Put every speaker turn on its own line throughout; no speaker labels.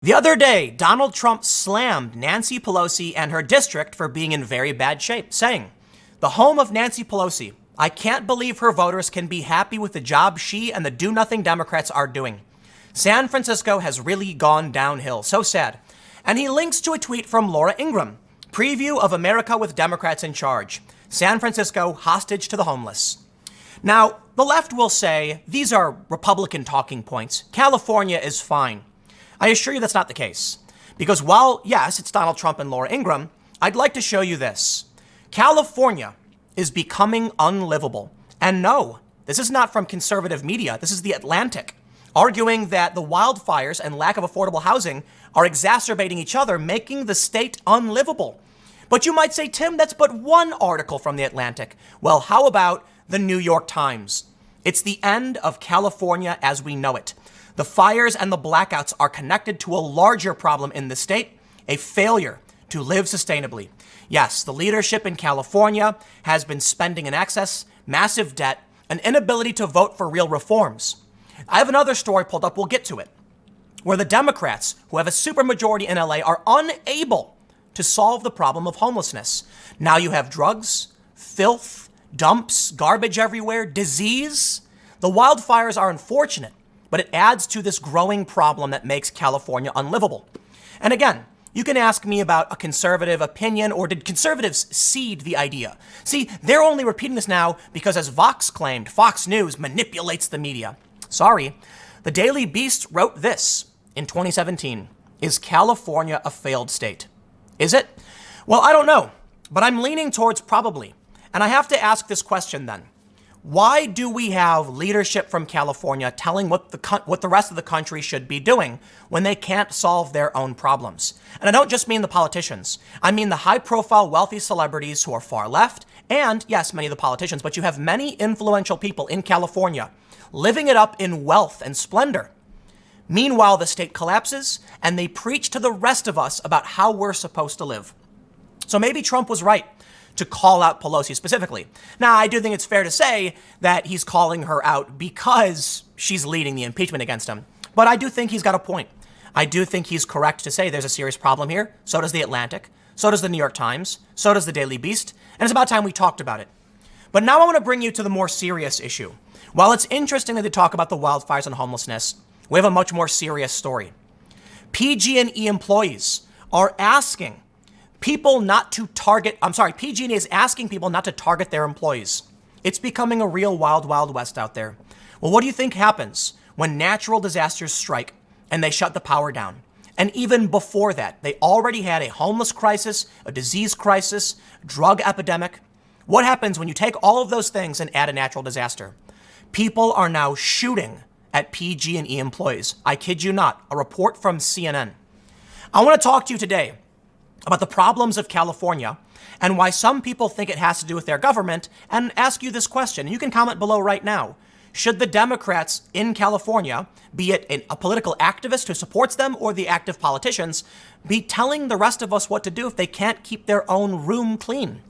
The other day, Donald Trump slammed Nancy Pelosi and her district for being in very bad shape, saying, "The home of Nancy Pelosi. I can't believe her voters can be happy with the job she and the do-nothing Democrats are doing. San Francisco has really gone downhill. So sad." And he links to a tweet from Laura Ingraham, preview of America with Democrats in charge. San Francisco hostage to the homeless. Now, the left will say these are Republican talking points. California is fine. I assure you that's not the case. Because while, yes, it's Donald Trump and Laura Ingraham, I'd like to show you this. California is becoming unlivable. And no, this is not from conservative media. This is The Atlantic, arguing that the wildfires and lack of affordable housing are exacerbating each other, making the state unlivable. But you might say, Tim, that's but one article from The Atlantic. Well, how about the New York Times? It's the end of California as we know it. The fires and the blackouts are connected to a larger problem in the state, a failure to live sustainably. Yes, the leadership in California has been spending in excess, massive debt, an inability to vote for real reforms. I have another story pulled up, we'll get to it, where the Democrats, who have a supermajority in LA, are unable to solve the problem of homelessness. Now you have drugs, filth, dumps, garbage everywhere, disease. The wildfires are unfortunate, but it adds to this growing problem that makes California unlivable. And again, you can ask me about a conservative opinion, or did conservatives seed the idea? See, they're only repeating this now because, as Vox claimed, Fox News manipulates the media. Sorry, the Daily Beast wrote this in 2017. Is California a failed state? Is it? Well, I don't know, but I'm leaning towards probably. And I have to ask this question then. Why do we have leadership from California telling what the rest of the country should be doing when they can't solve their own problems? And I don't just mean the politicians. I mean the high-profile wealthy celebrities who are far left, and yes, many of the politicians, but you have many influential people in California living it up in wealth and splendor. Meanwhile, the state collapses, and they preach to the rest of us about how we're supposed to live. So maybe Trump was right to call out Pelosi specifically. Now, I do think it's fair to say that he's calling her out because she's leading the impeachment against him. But I do think he's got a point. I do think he's correct to say there's a serious problem here. So does The Atlantic. So does the New York Times. So does the Daily Beast. And it's about time we talked about it. But now I want to bring you to the more serious issue. While it's interesting that they talk about the wildfires and homelessness, we have a much more serious story. PG&E employees are asking people not to target, PG&E is asking people not to target their employees. It's becoming a real wild, wild west out there. Well, what do you think happens when natural disasters strike and they shut the power down? And even before that, they already had a homeless crisis, a disease crisis, drug epidemic. What happens when you take all of those things and add a natural disaster? People are now shooting at PG&E employees. I kid you not, a report from CNN. I want to talk to you today about the problems of California and why some people think it has to do with their government, and ask you this question. You can comment below right now. Should the Democrats in California, be it a political activist who supports them or the active politicians, be telling the rest of us what to do if they can't keep their own room clean?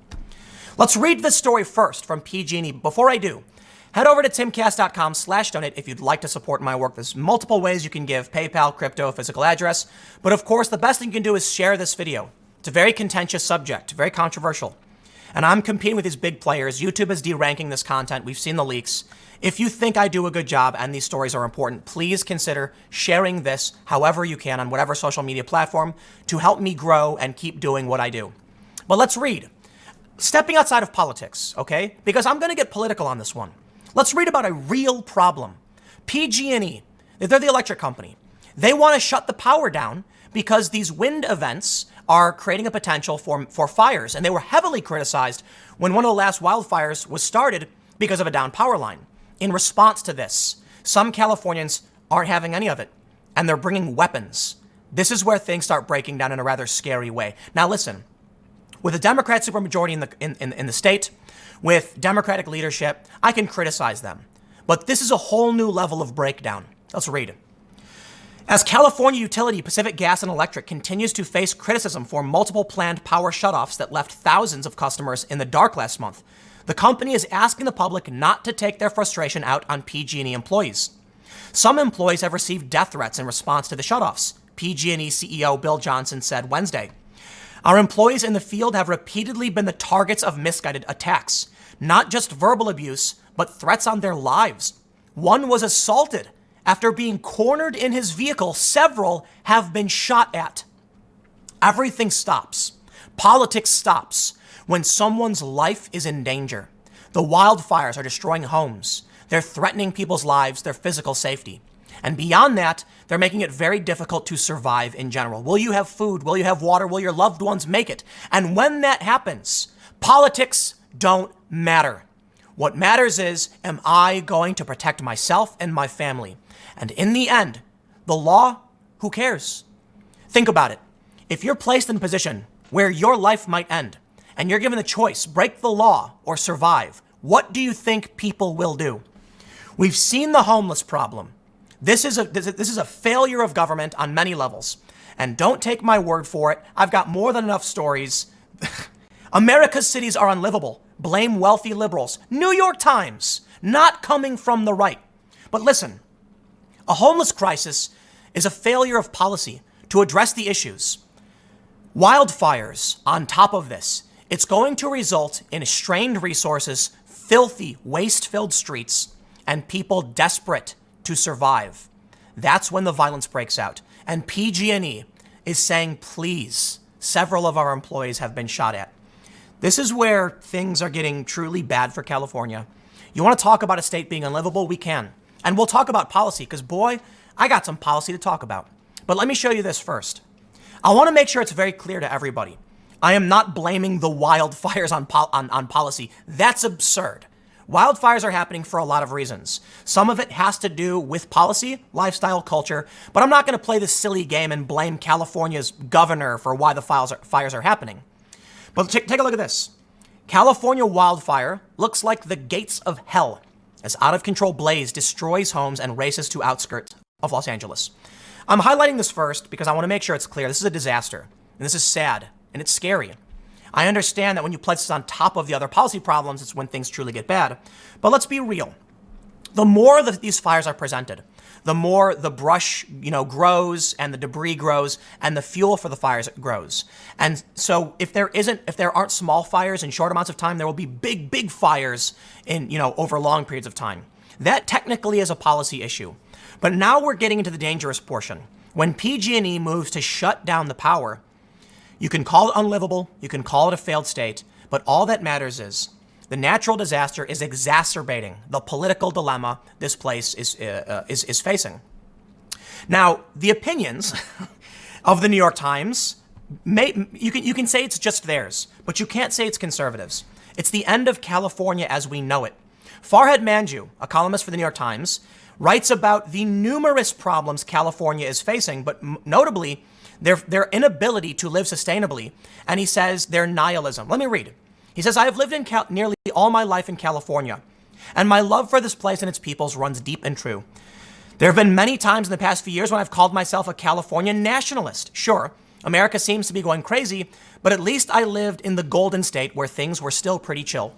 Let's read this story first from PG&E. Before I do, head over to timcast.com/donate if you'd like to support my work. There's multiple ways you can give: PayPal, crypto, physical address. But of course, the best thing you can do is share this video. It's a very contentious subject, very controversial. And I'm competing with these big players. YouTube is deranking this content. We've seen the leaks. If you think I do a good job and these stories are important, please consider sharing this however you can on whatever social media platform to help me grow and keep doing what I do. But let's read. Stepping outside of politics, okay? Because I'm going to get political on this one. Let's read about a real problem. PG&E, they're the electric company. They want to shut the power down because these wind events are creating a potential for fires. And they were heavily criticized when one of the last wildfires was started because of a down power line. In response to this, some Californians aren't having any of it, and they're bringing weapons. This is where things start breaking down in a rather scary way. Now listen, with a Democrat supermajority in the state, with Democratic leadership, I can criticize them. But this is a whole new level of breakdown. Let's read it. As California utility Pacific Gas and Electric continues to face criticism for multiple planned power shutoffs that left thousands of customers in the dark last month, the company is asking the public not to take their frustration out on PG&E employees. Some employees have received death threats in response to the shutoffs. PG&E CEO Bill Johnson said Wednesday. Our employees in the field have repeatedly been the targets of misguided attacks, not just verbal abuse, but threats on their lives. One was assaulted after being cornered in his vehicle. Several have been shot at. Everything stops. Politics stops when someone's life is in danger. The wildfires are destroying homes. They're threatening people's lives, their physical safety. And beyond that, they're making it very difficult to survive in general. Will you have food? Will you have water? Will your loved ones make it? And when that happens, politics don't matter. What matters is, am I going to protect myself and my family? And in the end, the law, who cares? Think about it. If you're placed in a position where your life might end, and you're given the choice, break the law or survive, what do you think people will do? We've seen the homeless problem. This is a failure of government on many levels. And don't take my word for it. I've got more than enough stories. America's cities are unlivable. Blame wealthy liberals. New York Times, not coming from the right. But listen, a homeless crisis is a failure of policy to address the issues. Wildfires on top of this, it's going to result in strained resources, filthy, waste-filled streets, and people desperate to survive. That's when the violence breaks out. And PG&E is saying, please, several of our employees have been shot at. This is where things are getting truly bad for California. You want to talk about a state being unlivable? We can. And we'll talk about policy because, boy, I got some policy to talk about. But let me show you this first. I want to make sure it's very clear to everybody. I am not blaming the wildfires on policy. That's absurd. Wildfires are happening for a lot of reasons. Some of it has to do with policy, lifestyle, culture, but I'm not going to play this silly game and blame California's governor for why the fires are happening. But take a look at this. California wildfire looks like the gates of hell as out-of-control blaze destroys homes and races to outskirts of Los Angeles. I'm highlighting this first because I want to make sure it's clear. This is a disaster, and this is sad, and it's scary. I understand that when you place this on top of the other policy problems, it's when things truly get bad. But let's be real. The more that these fires are presented, the more the brush, grows and the debris grows and the fuel for the fires grows. And so if there aren't small fires in short amounts of time, there will be big fires in, over long periods of time. That technically is a policy issue. But now we're getting into the dangerous portion. When PG&E moves to shut down the power, you can call it unlivable, you can call it a failed state, but all that matters is the natural disaster is exacerbating the political dilemma this place is facing. Now, the opinions of the New York Times, you can say it's just theirs, but you can't say it's conservatives. It's the end of California as we know it. Farhad Manjoo, a columnist for the New York Times, writes about the numerous problems California is facing, but notably, their inability to live sustainably. And he says their nihilism. Let me read. He says, I have lived in nearly all my life in California, and my love for this place and its peoples runs deep and true. There have been many times in the past few years when I've called myself a California nationalist. Sure, America seems to be going crazy, but at least I lived in the Golden State where things were still pretty chill.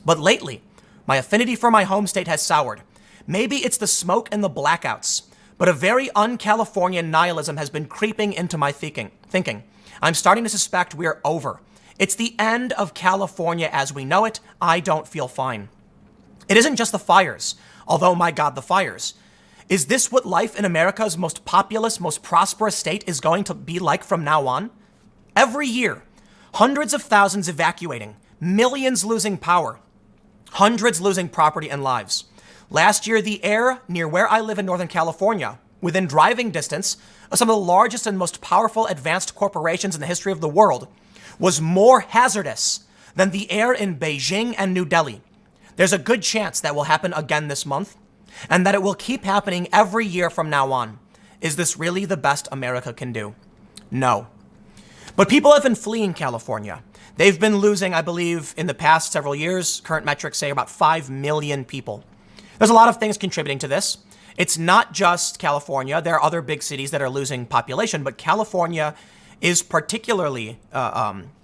But lately, my affinity for my home state has soured. Maybe it's the smoke and the blackouts, but a very un-Californian nihilism has been creeping into my thinking. I'm starting to suspect we're over. It's the end of California as we know it. I don't feel fine. It isn't just the fires, although, my God, the fires. Is this what life in America's most populous, most prosperous state is going to be like from now on? Every year, hundreds of thousands evacuating, millions losing power, hundreds losing property and lives. Last year, the air near where I live in Northern California, within driving distance of some of the largest and most powerful advanced corporations in the history of the world, was more hazardous than the air in Beijing and New Delhi. There's a good chance that will happen again this month, and that it will keep happening every year from now on. Is this really the best America can do? No. But people have been fleeing California. They've been losing, I believe, in the past several years, current metrics say about 5 million people. There's a lot of things contributing to this. It's not just California. There are other big cities that are losing population, but California is particularly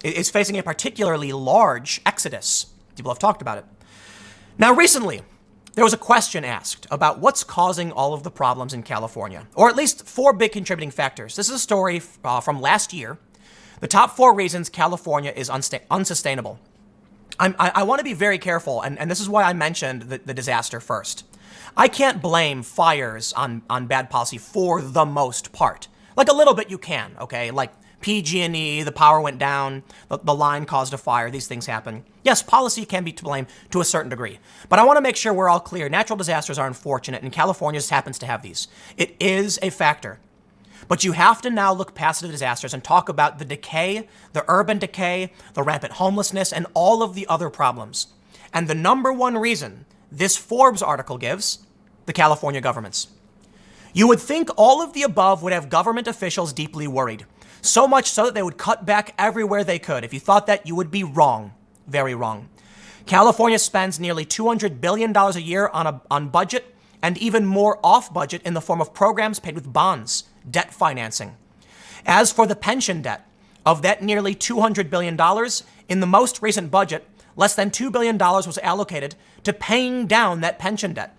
is facing a particularly large exodus. People have talked about it. Now, recently, there was a question asked about what's causing all of the problems in California, or at least 4 big contributing factors. This is a story from last year. The top 4 reasons California is unsustainable. I want to be very careful, and this is why I mentioned the disaster first. I can't blame fires on bad policy for the most part. Like a little bit you can, okay? Like PG&E, the power went down, the line caused a fire, these things happen. Yes, policy can be to blame to a certain degree. But I want to make sure we're all clear. Natural disasters are unfortunate, and California just happens to have these. It is a factor. But you have to now look past the disasters and talk about the decay, the urban decay, the rampant homelessness, and all of the other problems. And the number one reason this Forbes article gives, the California governments. You would think all of the above would have government officials deeply worried. So much so that they would cut back everywhere they could. If you thought that, you would be wrong. Very wrong. California spends nearly $200 billion a year on budget, and even more off budget in the form of programs paid with bonds, debt financing. As for the pension debt, of that nearly $200 billion, in the most recent budget, less than $2 billion was allocated to paying down that pension debt.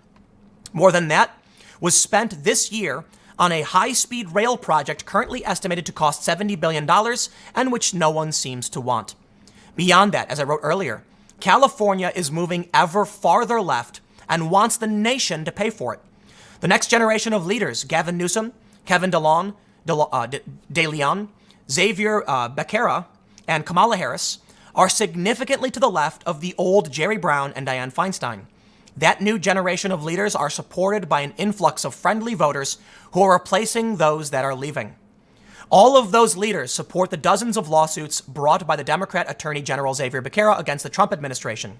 More than that was spent this year on a high-speed rail project currently estimated to cost $70 billion and which no one seems to want. Beyond that, as I wrote earlier, California is moving ever farther left and wants the nation to pay for it. The next generation of leaders, Gavin Newsom, Kevin De Leon, Xavier Becerra, and Kamala Harris, are significantly to the left of the old Jerry Brown and Dianne Feinstein. That new generation of leaders are supported by an influx of friendly voters who are replacing those that are leaving. All of those leaders support the dozens of lawsuits brought by the Democrat Attorney General Xavier Becerra against the Trump administration.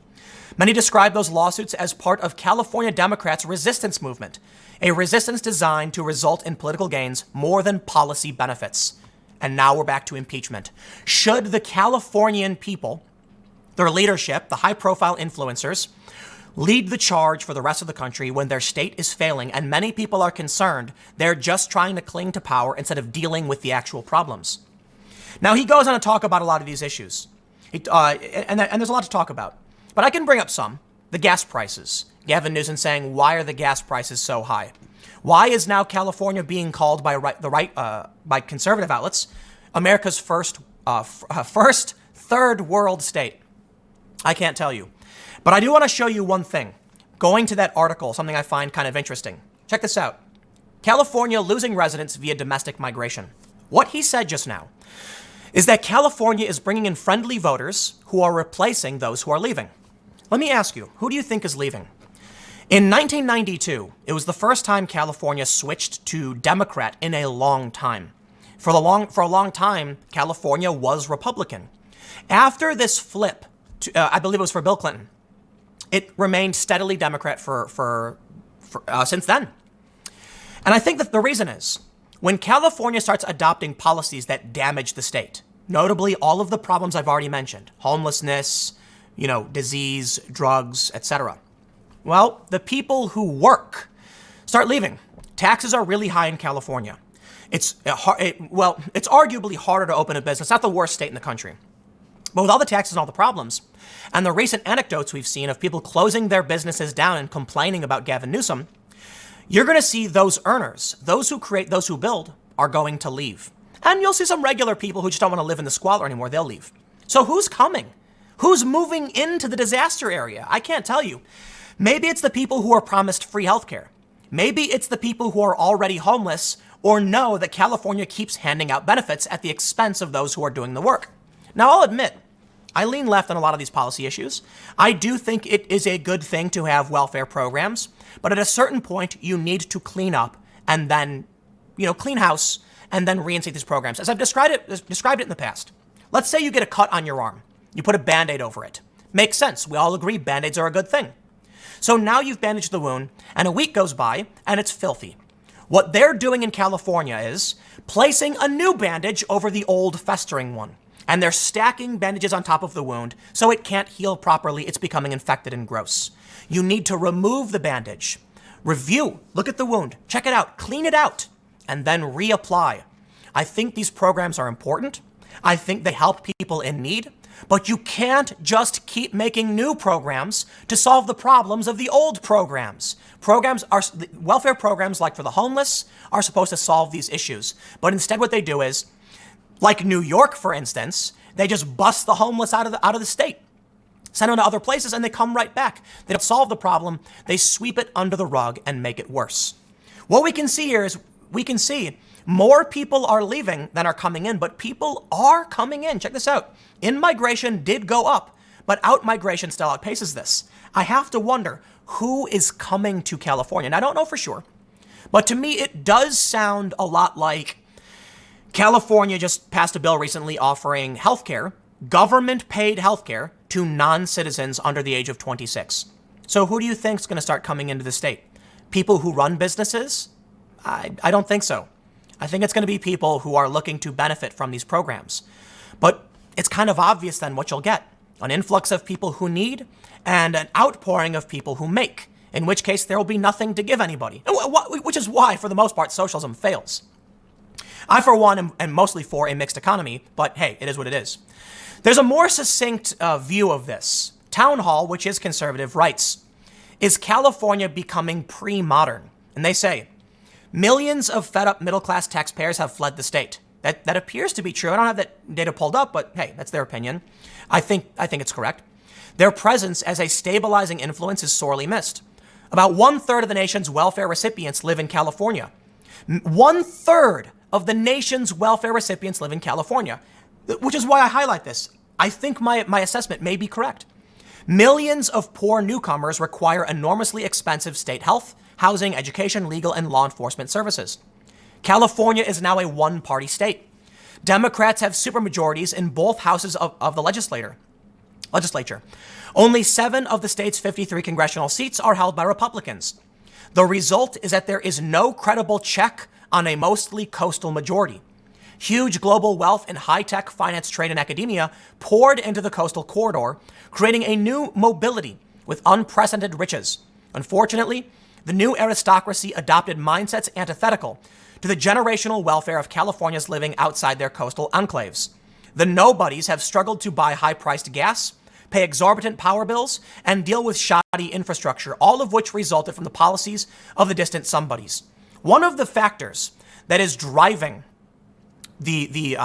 Many describe those lawsuits as part of California Democrats' resistance movement, a resistance designed to result in political gains more than policy benefits. And now we're back to impeachment. Should the Californian people, their leadership, the high-profile influencers, lead the charge for the rest of the country when their state is failing and many people are concerned they're just trying to cling to power instead of dealing with the actual problems? Now, he goes on to talk about a lot of these issues. And there's a lot to talk about. But I can bring up some. The gas prices. Gavin Newsom saying, why are the gas prices so high? Why is now California being called by conservative outlets America's first third world state? I can't tell you. But I do want to show you one thing. Going to that article, something I find kind of interesting. Check this out. California losing residents via domestic migration. What he said just now is that California is bringing in friendly voters who are replacing those who are leaving. Let me ask you, who do you think is leaving? In 1992, it was the first time California switched to Democrat in a long time. For a long time, California was Republican. After this flip, I believe it was for Bill Clinton, it remained steadily Democrat for since then. And I think that the reason is when California starts adopting policies that damage the state, notably all of the problems I've already mentioned, homelessness, disease, drugs, etc. Well, the people who work start leaving. Taxes are really high in California. It's arguably harder to open a business. It's not the worst state in the country. But with all the taxes and all the problems, and the recent anecdotes we've seen of people closing their businesses down and complaining about Gavin Newsom, you're going to see those earners, those who create, those who build, are going to leave. And you'll see some regular people who just don't want to live in the squalor anymore. They'll leave. So who's coming? Who's moving into the disaster area? I can't tell you. Maybe it's the people who are promised free healthcare. Maybe it's the people who are already homeless or know that California keeps handing out benefits at the expense of those who are doing the work. Now, I'll admit, I lean left on a lot of these policy issues. I do think it is a good thing to have welfare programs, but at a certain point, you need to clean up and then, clean house and then reinstate these programs. As I've described it in the past. Let's say you get a cut on your arm. You put a Band-Aid over it. Makes sense. We all agree Band-Aids are a good thing. So now you've bandaged the wound, and a week goes by, and it's filthy. What they're doing in California is placing a new bandage over the old festering one. And they're stacking bandages on top of the wound so it can't heal properly. It's becoming infected and gross. You need to remove the bandage, review, look at the wound, check it out, clean it out, and then reapply. I think these programs are important. I think they help people in need, But you can't just keep making new programs to solve the problems of the old programs. Welfare programs like for the homeless are supposed to solve these issues. But instead what they do is, like New York, for instance, they just bust the homeless out of the state, send them to other places, and they come right back. They don't solve the problem. They sweep it under the rug and make it worse. What we can see here is more people are leaving than are coming in, but people are coming in. Check this out. In-migration did go up, but out-migration still outpaces this. I have to wonder who is coming to California. And I don't know for sure, but to me, it does sound a lot like California just passed a bill recently offering healthcare, government-paid healthcare, to non-citizens under the age of 26. So who do you think is going to start coming into the state? People who run businesses? I don't think so. I think it's going to be people who are looking to benefit from these programs. But it's kind of obvious then what you'll get. An influx of people who need and an outpouring of people who make, in which case there will be nothing to give anybody, which is why, for the most part, socialism fails. I, for one, am mostly for a mixed economy, but hey, it is what it is. There's a more succinct view of this. Town Hall, which is conservative, writes, "Is California becoming pre-modern?" And they say, millions of fed-up middle-class taxpayers have fled the state. That appears to be true. I don't have that data pulled up, but hey, that's their opinion. I think it's correct. Their presence as a stabilizing influence is sorely missed. About 1/3 of the nation's welfare recipients live in California. 1/3 of the nation's welfare recipients live in California, which is why I highlight this. I think my assessment may be correct. Millions of poor newcomers require enormously expensive state health, housing, education, legal, and law enforcement services. California is now a one-party state. Democrats have supermajorities in both houses of the legislature. Only 7 of the state's 53 congressional seats are held by Republicans. The result is that there is no credible check on a mostly coastal majority. Huge global wealth in high-tech, finance, trade, and academia poured into the coastal corridor, creating a new mobility with unprecedented riches. Unfortunately, the new aristocracy adopted mindsets antithetical to the generational welfare of Californians living outside their coastal enclaves. The nobodies have struggled to buy high-priced gas, pay exorbitant power bills, and deal with shoddy infrastructure, all of which resulted from the policies of the distant somebodies. One of the factors that is driving the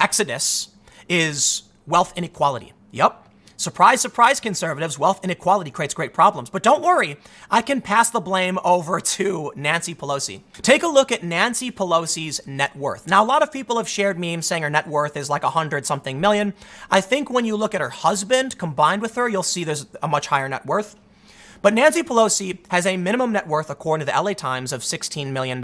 exodus is wealth inequality. Yep. Surprise, surprise, conservatives, wealth inequality creates great problems. But don't worry, I can pass the blame over to Nancy Pelosi. Take a look at Nancy Pelosi's net worth. Now, a lot of people have shared memes saying her net worth is like 100-something million. I think when you look at her husband combined with her, you'll see there's a much higher net worth. But Nancy Pelosi has a minimum net worth, according to the LA Times, of $16 million.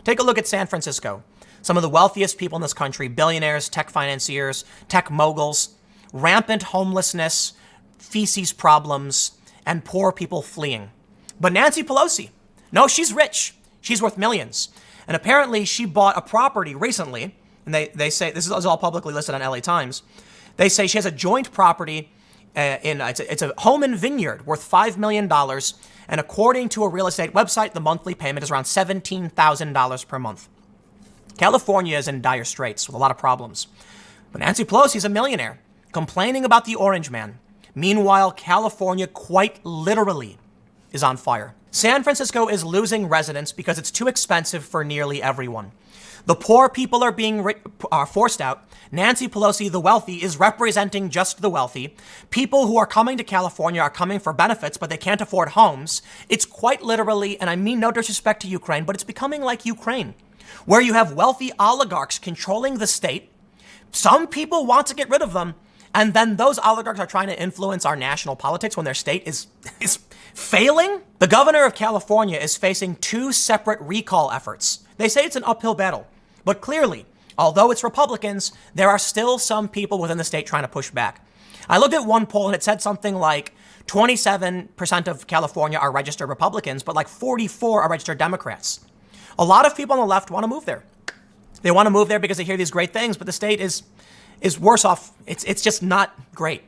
Take a look at San Francisco. Some of the wealthiest people in this country, billionaires, tech financiers, tech moguls, rampant homelessness, feces problems, and poor people fleeing. But Nancy Pelosi, no, she's rich. She's worth millions. And apparently she bought a property recently, and they say, this is all publicly listed on LA Times, they say she has a joint property it's a home and vineyard worth $5 million. And according to a real estate website, the monthly payment is around $17,000 per month. California is in dire straits with a lot of problems. But Nancy Pelosi is a millionaire, complaining about the orange man. Meanwhile, California quite literally is on fire. San Francisco is losing residents because it's too expensive for nearly everyone. The poor people are being forced out. Nancy Pelosi, the wealthy, is representing just the wealthy. People who are coming to California are coming for benefits, but they can't afford homes. It's quite literally, and I mean no disrespect to Ukraine, but it's becoming like Ukraine, where you have wealthy oligarchs controlling the state. Some people want to get rid of them, and then those oligarchs are trying to influence our national politics when their state is failing. The governor of California is facing 2 separate recall efforts. They say it's an uphill battle, but clearly, although it's Republicans, there are still some people within the state trying to push back. I looked at one poll and it said something like 27% of California are registered Republicans, but like 44 are registered Democrats. A lot of people on the left want to move there. They want to move there because they hear these great things, but the state is worse off. It's just not great.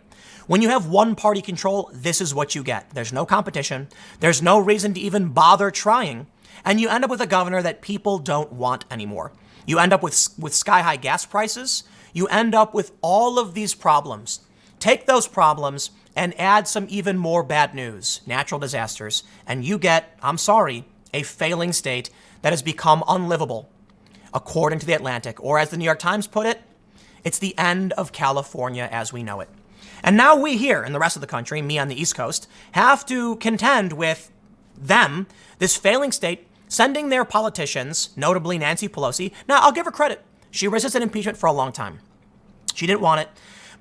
When you have one party control, this is what you get. There's no competition. There's no reason to even bother trying. And you end up with a governor that people don't want anymore. You end up with sky-high gas prices. You end up with all of these problems. take those problems and add some even more bad news, natural disasters, and you get, I'm sorry, a failing state that has become unlivable, according to The Atlantic. Or as the New York Times put it, it's the end of California as we know it. And now we here in the rest of the country, me on the East Coast, have to contend with them, this failing state, sending their politicians, notably Nancy Pelosi. Now, I'll give her credit. She resisted impeachment for a long time. She didn't want it.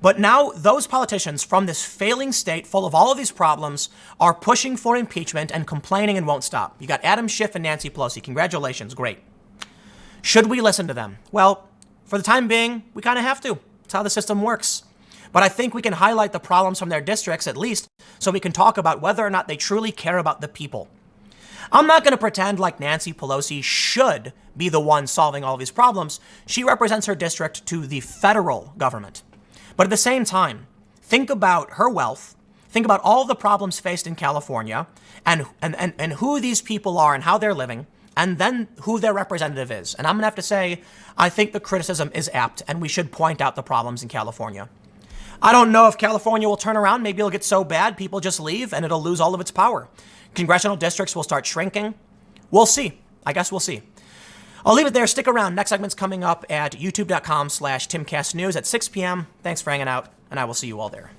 But now those politicians from this failing state full of all of these problems are pushing for impeachment and complaining and won't stop. You got Adam Schiff and Nancy Pelosi. Congratulations. Great. Should we listen to them? Well, for the time being, we kind of have to. It's how the system works. But I think we can highlight the problems from their districts at least so we can talk about whether or not they truly care about the people. I'm not going to pretend like Nancy Pelosi should be the one solving all of these problems. She represents her district to the federal government. But at the same time, think about her wealth, think about all the problems faced in California and who these people are and how they're living, and then who their representative is. And I'm going to have to say, I think the criticism is apt and we should point out the problems in California. I don't know if California will turn around. Maybe it'll get so bad people just leave and it'll lose all of its power. Congressional districts will start shrinking. We'll see. I guess we'll see. I'll leave it there. Stick around. Next segment's coming up at youtube.com/TimCastNews at 6 p.m. Thanks for hanging out, and I will see you all there.